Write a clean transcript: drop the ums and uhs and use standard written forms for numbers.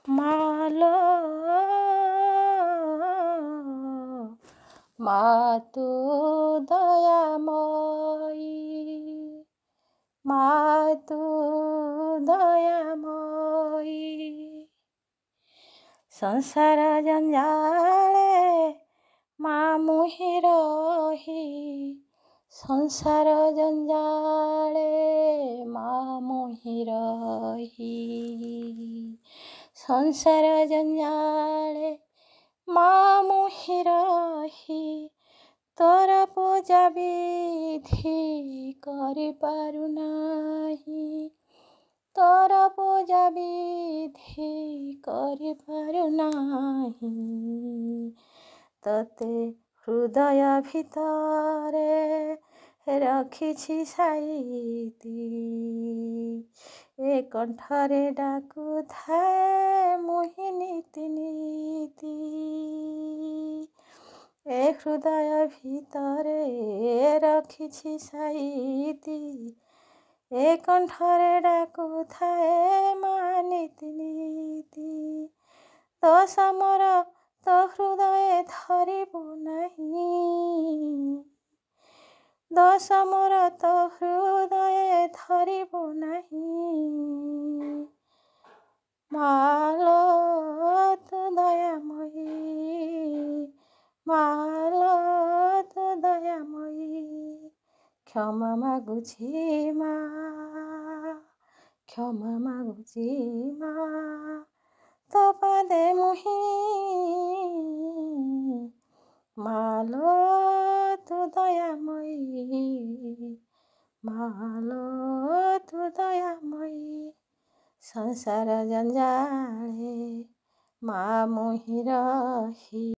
ମାଲୋ ମା ତୁ ଦୟାମୟୀ, ମା ତୁ ଦୟାମୟୀ। ସଂସାର ଜଞ୍ଜାଳେ ମା ମୁହିଁ ରହି, ସଂସାର ଜଞ୍ଜାଳେ ମା ମୁହିଁ ରହି, ସଂସାର ଜଞ୍ଜାଳେ ମା ମୁହିଁ ରହି, ତୋର ପୂଜା ବିଧି କରିପାରୁନାହିଁ, ତୋର ପୂଜା ବିଧି କରିପାରୁନାହିଁ। ତତେ ହୃଦୟ ଭିତରେ ରଖିଛି ସାଇତି, ଏ କଣ୍ଠରେ ଡାକୁଥାଏ ମୁହିଁ ନୀତି ନୀତି। ଏ ହୃଦୟ ଭିତରେ ରଖିଛି ସାଇତି, ଏ କଣ୍ଠରେ ଡାକୁଥାଏ ମା ନୀତି ନୀତି। ଦୋଷ ମୋର ତୋ ହୃଦୟ ଧରିବୁ ନାହିଁ, ଦୋଷ ମୋର ତୋ ହୃଦୟ ଧରିବୁ ନାହିଁ। ମାଲୋ ତୁ ଦୟାମୟୀ, ମାଲୋ ତୁ ଦୟାମୟୀ। କ୍ଷମା ମାଗୁଛି ମା, କ୍ଷମା ମାଗୁଛି ମା, ତୋ ପାଦେ ମୁହିଁ। ମାଲୋ ତୁ ଦୟାମୟୀ, ମାଲୋ ତୁ ଦୟାମୟୀ। ସଂସାର ଜଞ୍ଜାଳେ ମା ମୁହିଁ ରହି।